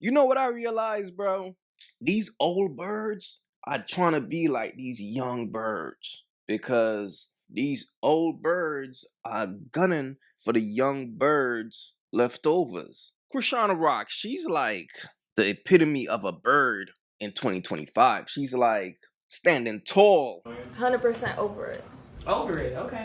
You know what I realized, bro? These old birds are trying to be like these young birds because these old birds are gunning for the young birds leftovers. Krishana Rock, she's like the epitome of a bird in 2025. She's like standing tall. 100% over it. Over it, okay.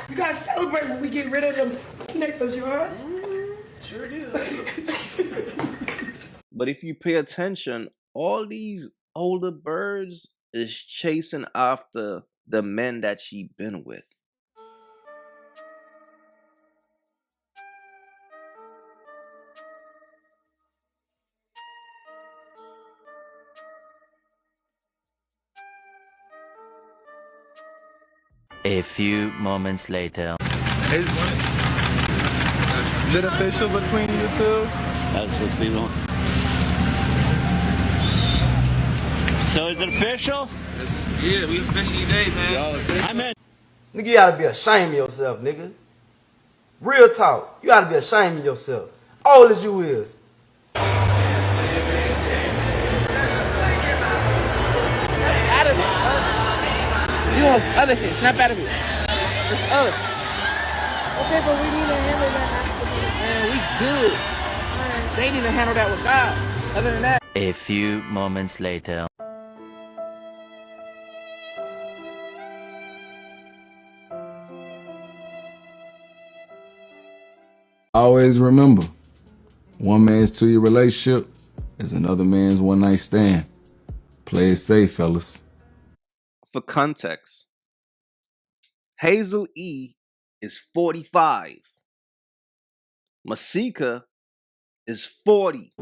You gotta celebrate when we get rid of them niggas, you heard? Sure do. But if you pay attention, all these older birds is chasing after the men that she been with. A few moments later. Is it official between you two? That's supposed to be wrong. So is it official? Yeah, we official today, man. I'm in. Nigga, you gotta be ashamed of yourself, nigga. Real talk. You gotta be ashamed of yourself. All as you is. You want some other shit, snap out of it. There's other. Okay, but we need to handle that after. Man, we good. Man, they need to handle that with God. Other than that. A few moments later. Always remember, one man's 2-year relationship is another man's one-night stand. Play it safe, fellas. For context, Hazel E is 45. Masika is 40.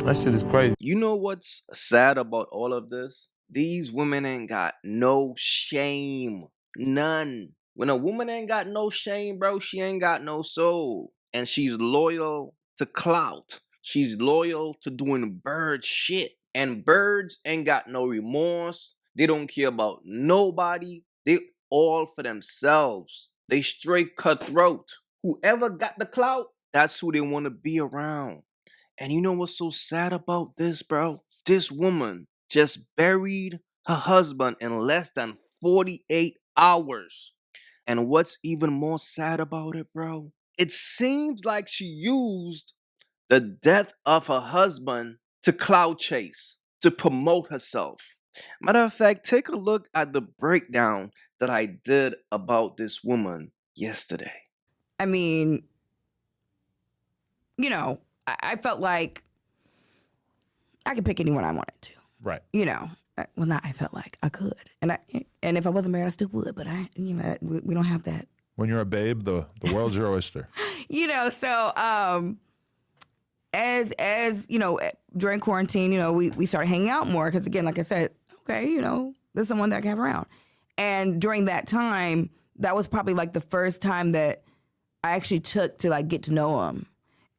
That shit is crazy. You know what's sad about all of this? These women ain't got no shame. None. When a woman ain't got no shame, bro, she ain't got no soul. And she's loyal to clout. She's loyal to doing bird shit. And birds ain't got no remorse. They don't care about nobody. They all for themselves. They straight cutthroat. Whoever got the clout, that's who they want to be around. And you know what's so sad about this, bro? This woman just buried her husband in less than 48 hours. And what's even more sad about it, bro? It seems like she used the death of her husband to clout chase, to promote herself. Matter of fact, take a look at the breakdown that I did about this woman yesterday. I mean, you know, I felt like I could pick anyone I wanted to. Right. You know, well, not I felt like I could, and if I wasn't married, I still would. But we don't have that. When you're a babe, the world's your oyster. You know, so as you know, during quarantine, you know, we started hanging out more because, again, like I said, okay, you know, there's someone that I can have around. And during that time, that was probably like the first time that I actually took to like get to know him,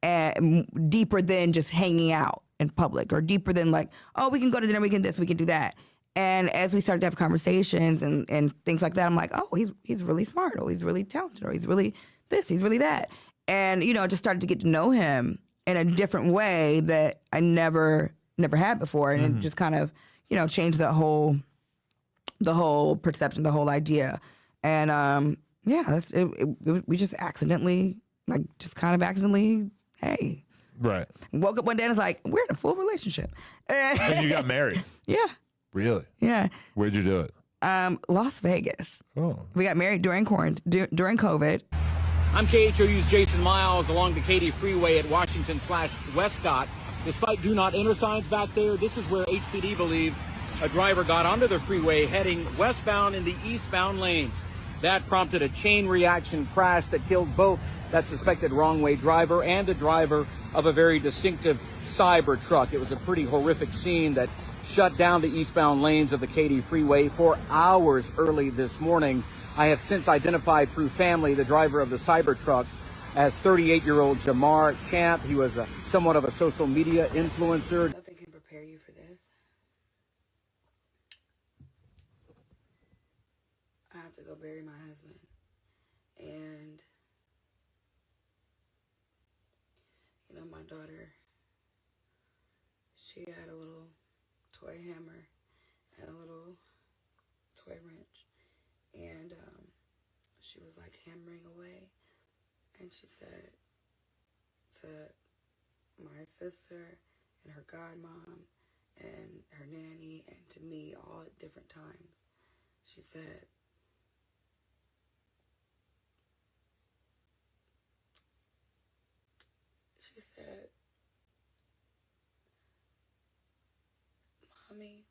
and deeper than just hanging out in public, or deeper than like, oh, we can go to dinner, we can this, we can do that. And as we started to have conversations and things like that, I'm like, oh, he's really smart, or he's really talented, or he's really this, he's really that. And, you know, just started to get to know him in a different way that I never had before. And it just kind of, you know, changed the whole perception, the whole idea. And yeah, we just accidentally, hey. Right. Woke up one day and it's like, we're in a full relationship. And you got married? Yeah. Really? Yeah. Where'd you do it? Las Vegas. Oh. We got married during quarantine, during COVID. I'm KHOU's Jason Miles along the Katy Freeway at Washington/Westcott. Despite do not enter signs back there, this is where HPD believes a driver got onto the freeway heading westbound in the eastbound lanes. That prompted a chain reaction crash that killed both that suspected wrong-way driver and the driver of a very distinctive cyber truck. It was a pretty horrific scene that shut down the eastbound lanes of the Katy Freeway for hours early this morning. I have since identified through family the driver of the cyber truck as 38-year-old Jamar Champ. He was somewhat of a social media influencer. Nothing can prepare you for this. have to go bury my husband. And, you know, my daughter, she had a little toy hammer and a little toy wrench. And she was like hammering away. And she said to my sister and her godmom and her nanny and to me all at different times, she said, Mommy,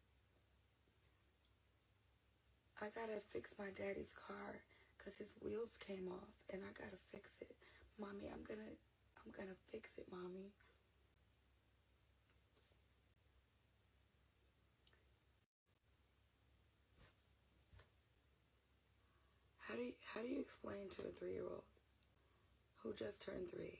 I gotta fix my daddy's car because his wheels came off and I gotta fix it. Mommy, I'm gonna fix it, Mommy. How do you explain to a 3-year-old who just turned 3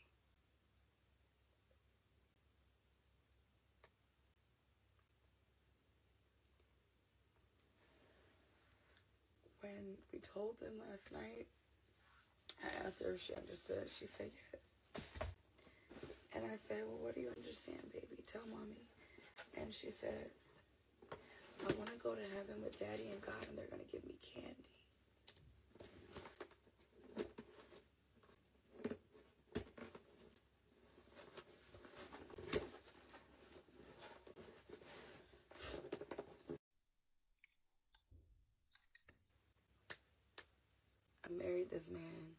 when we told them last night? I asked her if she understood. She said yes. And I said, well, what do you understand, baby? Tell Mommy. And she said, I want to go to heaven with Daddy and God, and they're going to give me candy. I married this man.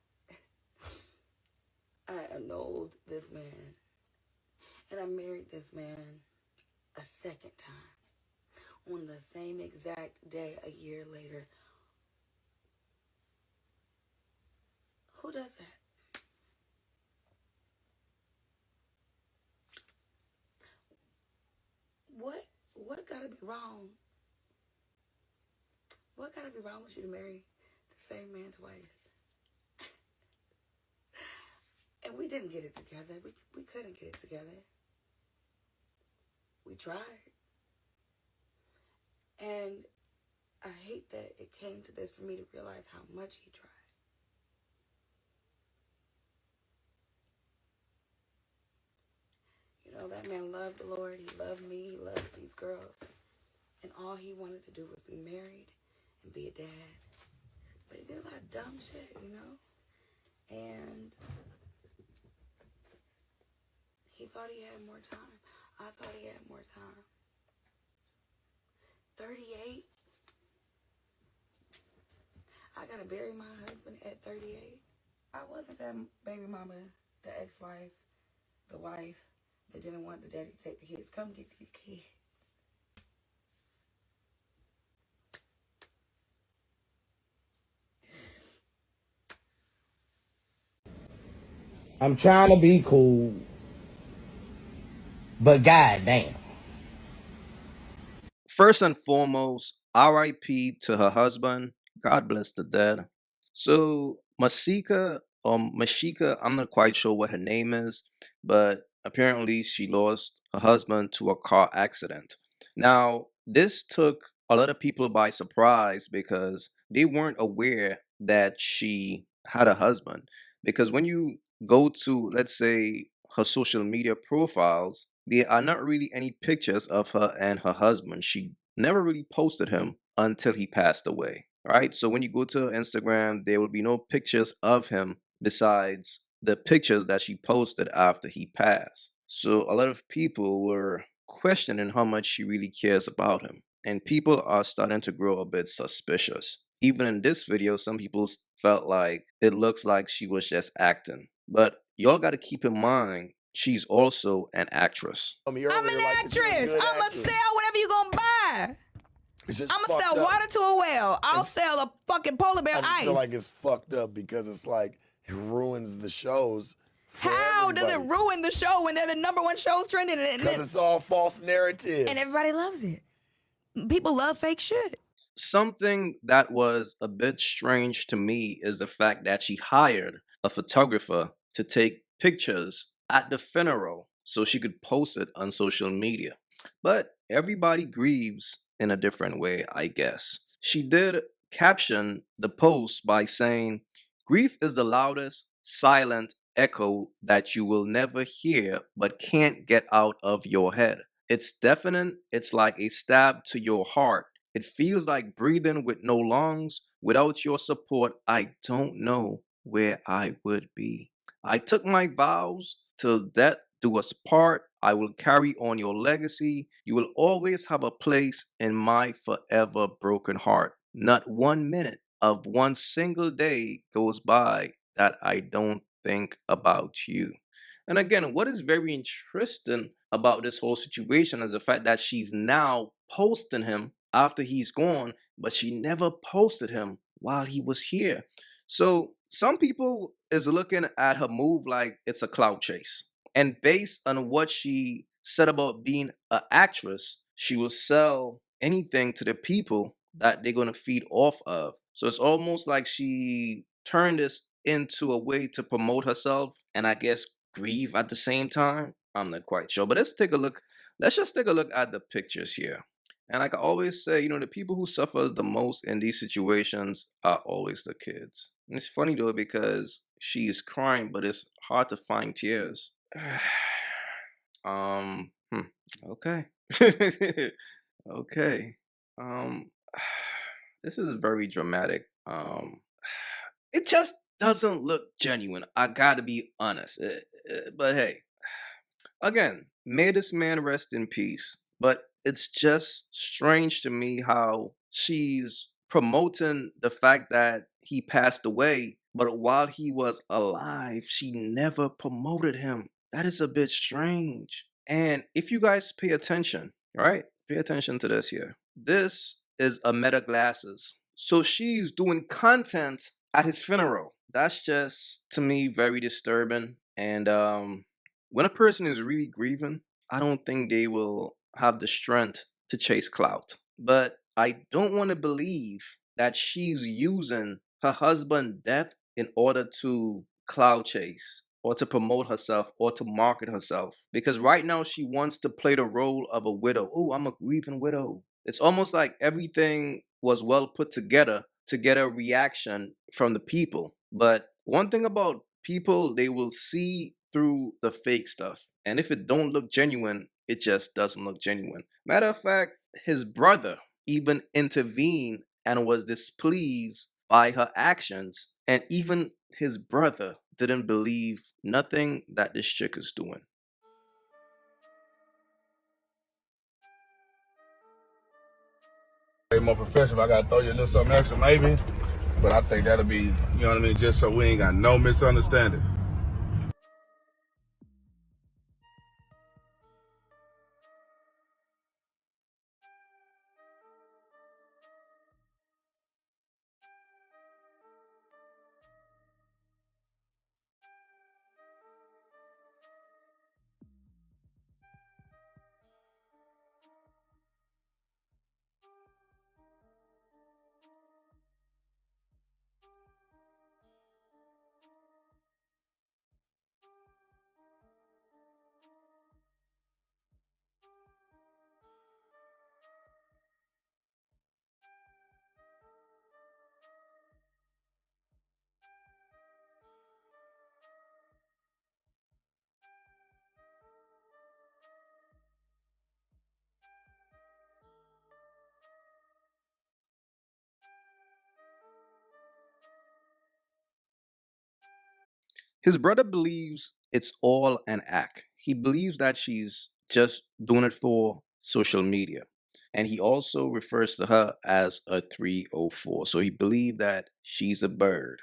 I annulled this man. And I married this man a second time on the same exact day a year later. Who does that? What gotta be wrong? What gotta be wrong with you to marry the same man twice? And we didn't get it together. We couldn't get it together. We tried. And I hate that it came to this for me to realize how much he tried. You know, that man loved the Lord. He loved me. He loved these girls. And all he wanted to do was be married and be a dad. But he did a lot of dumb shit, you know? And he thought he had more time. I thought he had more time. 38? I gotta bury my husband at 38. I wasn't that baby mama, the ex-wife, the wife that didn't want the daddy to take the kids. Come get these kids. I'm trying to be cool, but goddamn. First and foremost, RIP to her husband. God bless the dead. So Mashika, I'm not quite sure what her name is, but apparently she lost her husband to a car accident. Now, this took a lot of people by surprise because they weren't aware that she had a husband. Because when you go to, let's say, her social media profiles, there are not really any pictures of her and her husband. She never really posted him until he passed away, right? So when you go to her Instagram, there will be no pictures of him besides the pictures that she posted after he passed. So a lot of people were questioning how much she really cares about him. And people are starting to grow a bit suspicious. Even in this video, some people felt like it looks like she was just acting. But y'all got to keep in mind, she's also an actress. I'm an actress. I'm going to sell whatever you going to buy. I'm going to sell water to a whale. I'll sell a fucking polar bear I just ice. feel like it's fucked up because it's like it ruins the shows. How does it ruin the show when they're the #1 shows trending? Because it's all false narratives. And everybody loves it. People love fake shit. Something that was a bit strange to me is the fact that she hired a photographer to take pictures at the funeral so she could post it on social media. But everybody grieves in a different way, I guess. She did captioned the post by saying, "Grief is the loudest silent echo that you will never hear but can't get out of your head. It's deafening, it's like a stab to your heart. It feels like breathing with no lungs. Without your support, I don't know where I would be. I took my vows till death do us part. I will carry on your legacy. You will always have a place in my forever broken heart. Not 1 minute of one single day goes by that I don't think about you." And again, what is very interesting about this whole situation is the fact that she's now posting him after he's gone, but she never posted him while he was here. So some people is looking at her move like it's a clout chase. And based on what she said about being an actress, she will sell anything to the people that they're going to feed off of. So it's almost like she turned this into a way to promote herself and I guess grieve at the same time. I'm not quite sure. But let's take a look. Let's just take a look at the pictures here. And like I always say, the people who suffers the most in these situations are always the kids. And it's funny though because she is crying, but it's hard to find tears. Okay. Okay. Um, this is very dramatic. It just doesn't look genuine. I gotta be honest. But hey, again, may this man rest in peace. But it's just strange to me how she's promoting the fact that he passed away, but while he was alive, she never promoted him. That is a bit strange. And if you guys pay attention, right? Pay attention to this here. This is a Meta Glasses. So she's doing content at his funeral. That's just to me very disturbing. And when a person is really grieving, I don't think they will have the strength to chase clout. But I don't want to believe that she's using her husband's death in order to clout chase or to promote herself or to market herself. Because right now she wants to play the role of a widow. Oh, I'm a grieving widow. It's almost like everything was well put together to get a reaction from the people. But one thing about people, they will see through the fake stuff. And if it don't look genuine, it just doesn't look genuine. Matter of fact, his brother even intervened and was displeased by her actions. And even his brother didn't believe nothing that this chick is doing. More professional. I gotta throw you a little something extra, maybe. But I think that'll be, you know what I mean, just so we ain't got no misunderstandings. His brother believes it's all an act. He believes that she's just doing it for social media. And he also refers to her as a 304. So he believed that she's a bird.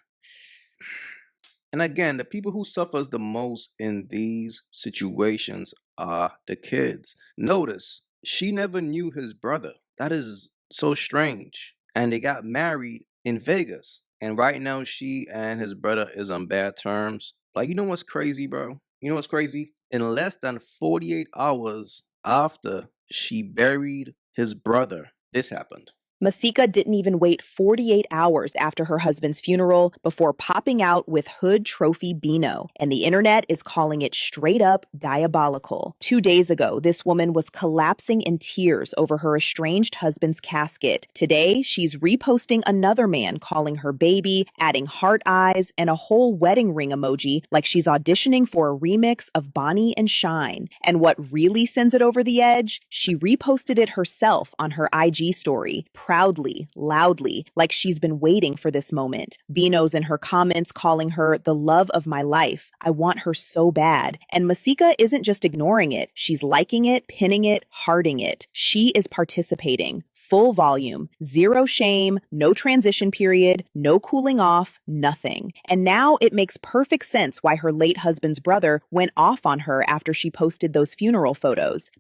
And again, the people who suffers the most in these situations are the kids. Notice, she never knew his brother. That is so strange. And they got married in Vegas. And right now, she and his brother is on bad terms. Like, you know what's crazy, bro? You know what's crazy? In less than 48 hours after she buried his brother, this happened. Masika didn't even wait 48 hours after her husband's funeral before popping out with Hood Trophy Beano, and the internet is calling it straight up diabolical. 2 days ago, this woman was collapsing in tears over her estranged husband's casket. Today, she's reposting another man calling her baby, adding heart eyes, and a whole wedding ring emoji like she's auditioning for a remix of Bonnie and Shine. And what really sends it over the edge? She reposted it herself on her IG story, proudly, loudly, like she's been waiting for this moment. Beano's in her comments calling her the love of my life. I want her so bad. And Masika isn't just ignoring it. She's liking it, pinning it, hearting it. She is participating. Full volume, zero shame, no transition period, no cooling off, nothing. And now it makes perfect sense why her late husband's brother went off on her after she posted those funeral photos.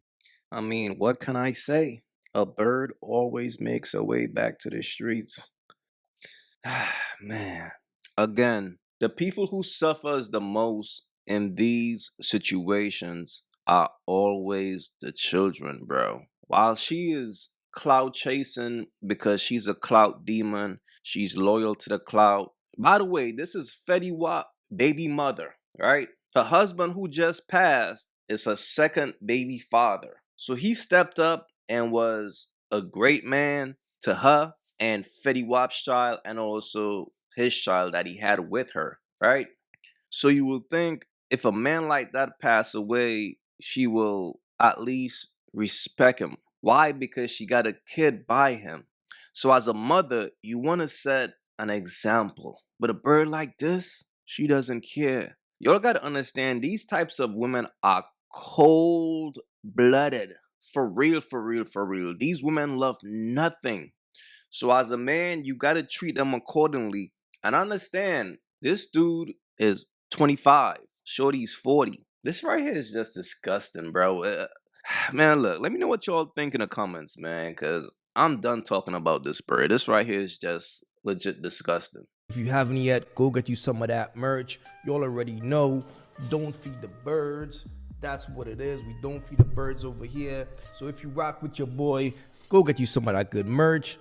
I mean, what can I say? A bird always makes her way back to the streets. Man. Again, the people who suffers the most in these situations are always the children, bro. While she is clout chasing because she's a clout demon, she's loyal to the clout. By the way, this is Fetty Wap baby mother, right? Her husband who just passed is her second baby father. So he stepped up and was a great man to her and Fetty Wap's child and also his child that he had with her, right? So you will think if a man like that pass away, she will at least respect him. Why? Because she got a kid by him. So as a mother, you want to set an example. But a bird like this, she doesn't care. Y'all got to understand these types of women are cold-blooded. For real, for real, for real. These women love nothing. So as a man, you got to treat them accordingly. And understand, this dude is 25. Shorty's 40. This right here is just disgusting, bro. Man, look, let me know what y'all think in the comments, man, because I'm done talking about this bird. This right here is just legit disgusting. If you haven't yet, go get you some of that merch. Y'all already know, don't feed the birds. That's what it is. We don't feed the birds over here. So if you rock with your boy, go get you some of that good merch.